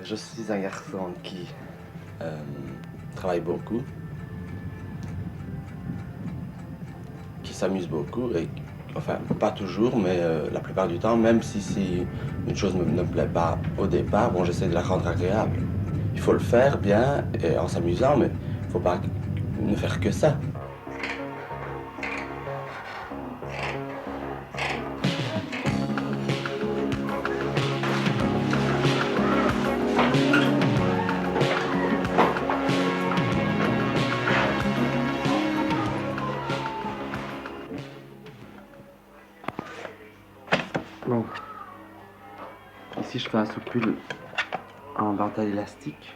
Je suis un garçon qui travaille beaucoup, qui s'amuse beaucoup, et enfin, pas toujours, mais la plupart du temps, même si une chose ne me plaît pas au départ, bon, j'essaie de la rendre agréable. Il faut le faire bien et en s'amusant, mais il ne faut pas ne faire que ça. Bon, ici je fais un soupul en dentelle élastique.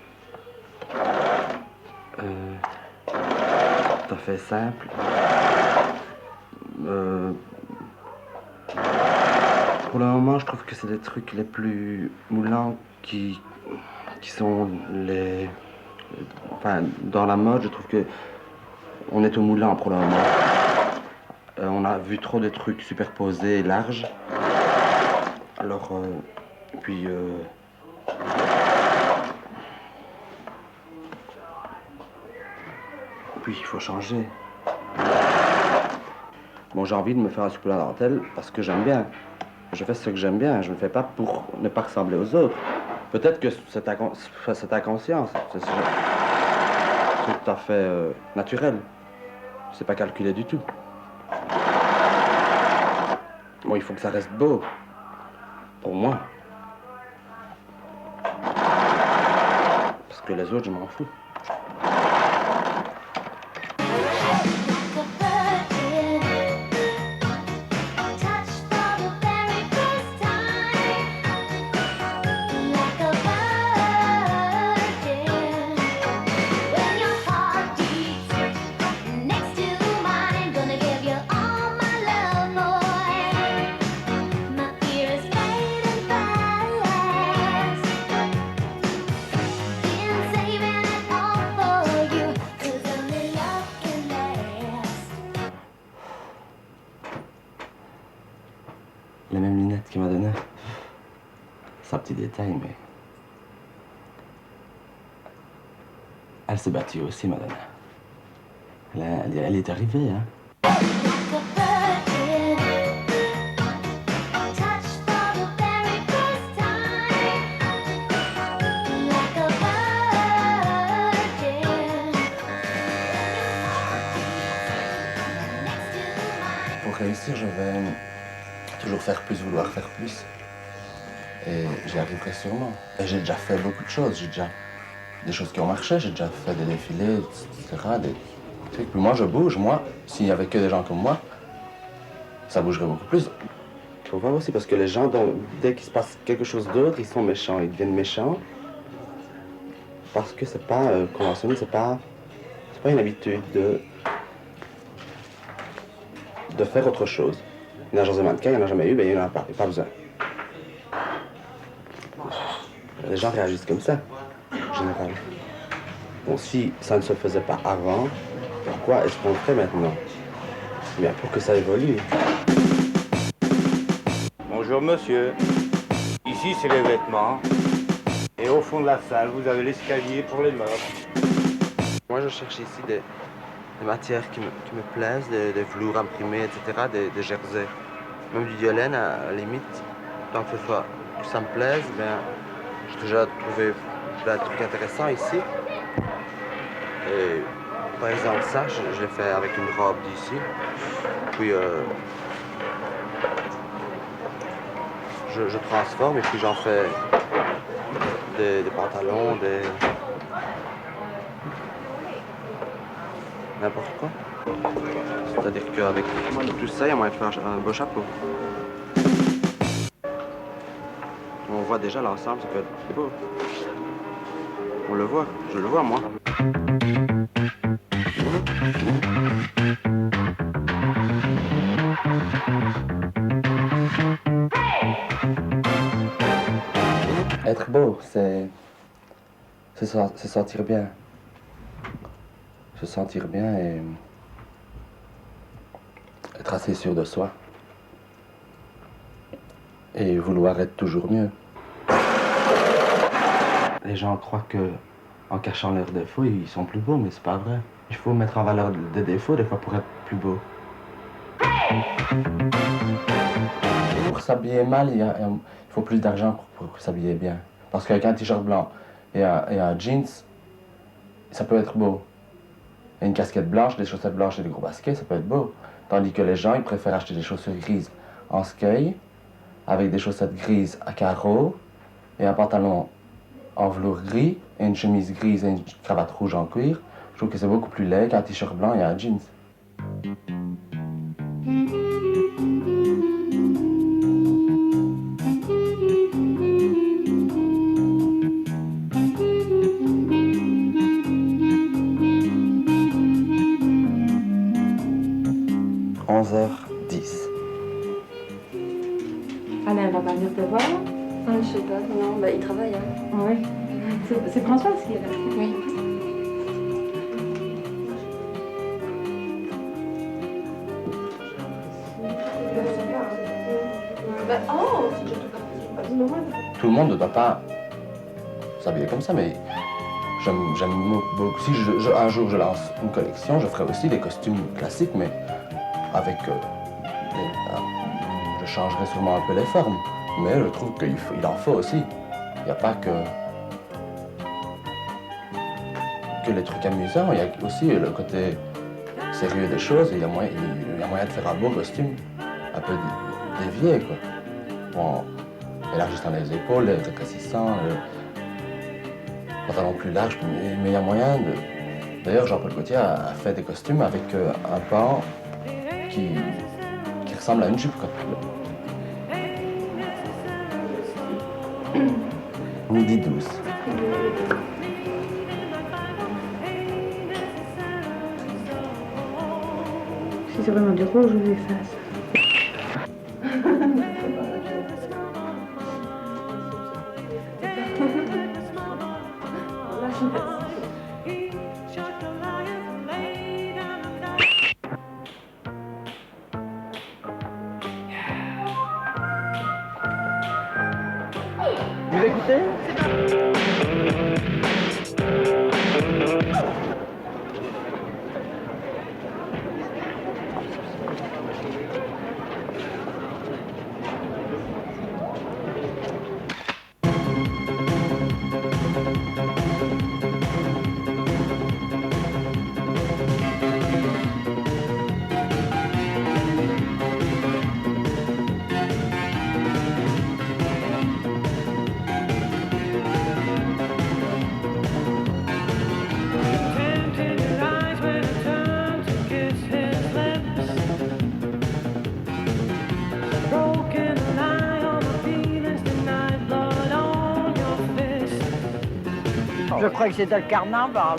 Tout à fait simple. Pour le moment, je trouve que c'est les trucs les plus moulants qui sont les... Enfin, dans la mode, je trouve que on est au moulant pour le moment. On a vu trop de trucs superposés et larges. Alors, puis il faut changer. Bon, j'ai envie de me faire un soupel à la dentelle parce que j'aime bien. Je fais ce que j'aime bien. Je ne le fais pas pour ne pas ressembler aux autres. Peut-être que c'est inconscient. C'est tout à fait naturel. C'est pas calculé du tout. Bon, il faut que ça reste beau. Pour moi. Parce que les autres, je m'en fous. Les mêmes lunettes qu'il m'a donné. C'est un petit détail, mais... Elle s'est battue aussi, Madonna. Elle est arrivée, hein. Pour réussir, je vais toujours faire plus, vouloir faire plus. Et j'y arriverai sûrement. Et j'ai déjà fait beaucoup de choses. J'ai déjà des choses qui ont marché. J'ai déjà fait des défilés, etc. Des trucs. Puis moi, je bouge. Moi, s'il n'y avait que des gens comme moi, ça bougerait beaucoup plus. Il faut voir aussi parce que les gens, dès qu'il se passe quelque chose d'autre, ils sont méchants. Ils deviennent méchants parce que c'est pas conventionnel. C'est pas une habitude de faire autre chose. Une agence de mannequin, il n'y en a jamais eu, ben il n'y en a pas. Il n'y a pas besoin. Les gens réagissent comme ça, en général. Bon, si ça ne se faisait pas avant, pourquoi est-ce qu'on le fait maintenant? Bien, pour que ça évolue. Bonjour monsieur. Ici c'est les vêtements. Et au fond de la salle, vous avez l'escalier pour les meubles. Moi, je cherche ici des matières qui me plaisent, des velours imprimés, etc., des jerseys. Même du Diolène, à la limite, tant que ça me plaise, ben, j'ai déjà trouvé plein de trucs intéressants ici. Et par exemple, ça, je l'ai fait avec une robe d'ici. Puis je transforme et puis j'en fais des pantalons, n'importe quoi. C'est-à-dire qu'avec tout ça, il y a moyen de faire un beau chapeau. On voit déjà l'ensemble, ça peut être beau. On le voit, je le vois moi. Être beau, c'est se sentir bien. Se sentir bien et être assez sûr de soi. Et vouloir être toujours mieux. Et les gens croient qu'en cachant leurs défauts, ils sont plus beaux, mais c'est pas vrai. Il faut mettre en valeur des défauts, des fois, pour être plus beau. Pour s'habiller mal, il faut plus d'argent pour s'habiller bien. Parce qu'avec un t-shirt blanc et un jeans, ça peut être beau. Et une casquette blanche, des chaussettes blanches et des gros baskets, ça peut être beau. Tandis que les gens, ils préfèrent acheter des chaussures grises en skate, avec des chaussettes grises à carreaux, et un pantalon en velours gris, et une chemise grise et une cravate rouge en cuir. Je trouve que c'est beaucoup plus laid qu'un t-shirt blanc et un jeans. Alain va pas venir te voir? Je sais pas, non, bah il travaille. Hein. Oui. C'est Françoise qui est là? Oui. Tout le monde ne doit pas s'habiller comme ça, mais j'aime beaucoup. Si un jour je lance une collection, je ferai aussi des costumes classiques, mais avec... je changerai sûrement un peu les formes, mais je trouve qu'il en faut aussi. Il n'y a pas que les trucs amusants, il y a aussi le côté sérieux des choses, et il y a moyen de faire un beau costume, un peu dévié, quoi. Bon, élargissant les épaules, les rétrécissant, le pantalon plus large, mais il y a moyen de... D'ailleurs, Jean-Paul Gaultier a fait des costumes avec un pan qui ressemble à une jupe, quoi. Midi 12. Si c'est vraiment du rouge, je lui fasse. Vous écoutez? Je crois que c'était le carnaval.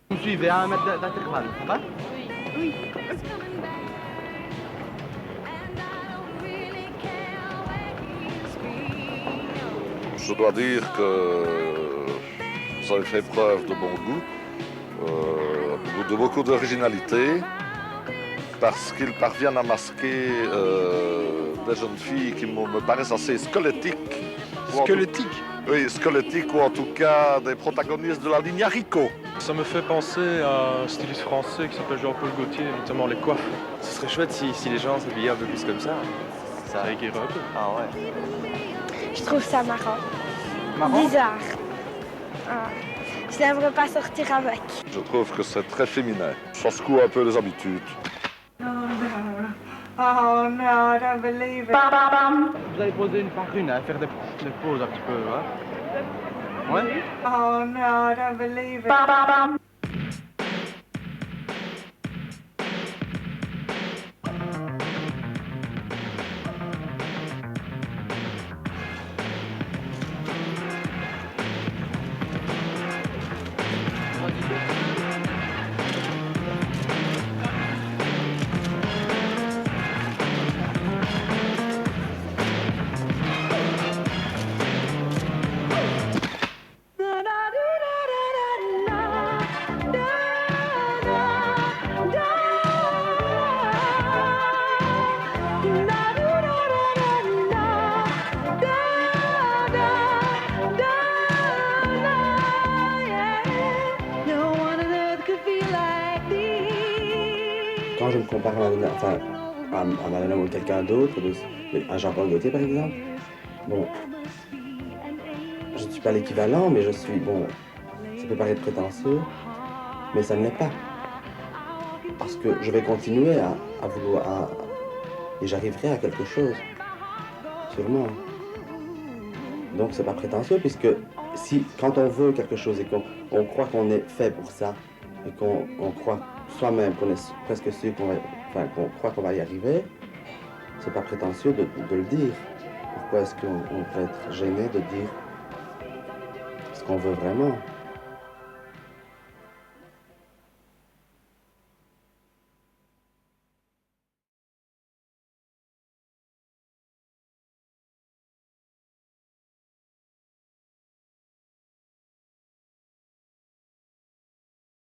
Vous me suivez à 1 mètre d'intervalle, ça va? Oui. Je dois dire que vous avez fait preuve de bon goût, de beaucoup d'originalité, parce qu'ils parviennent à masquer des jeunes filles qui me paraissent assez squelettiques. Squelettique? Oui, squelettiques, ou en tout cas des protagonistes de la ligne haricot. Ça me fait penser à un styliste français qui s'appelle Jean-Paul Gaultier, notamment les coiffes. Ce serait chouette si les gens s'habillaient un peu plus comme ça. Ça égayerait un peu. Ah ouais. Je trouve ça marrant. Marrant? Bizarre. Ah. Je n'aimerais pas sortir avec. Je trouve que c'est très féminin. Ça secoue un peu les habitudes. Oh no, I don't believe it. Vous allez poser une par une, hein, faire des pauses un petit peu, hein? Ouais? Oh no, I don't believe it. compare à Madonna ou quelqu'un d'autre, à Jean-Paul Gaultier par exemple, bon, je ne suis pas l'équivalent, mais je suis, bon, ça peut paraître prétentieux, mais ça ne l'est pas. Parce que je vais continuer à vouloir, et j'arriverai à quelque chose, sûrement. Donc c'est pas prétentieux, puisque quand on veut quelque chose et qu'on croit qu'on est fait pour ça, et qu'on croit soi-même, qu'on est presque sûr qu'on croit qu'on va y arriver, c'est pas prétentieux de le dire. Pourquoi est-ce qu'on peut être gêné de dire ce qu'on veut vraiment?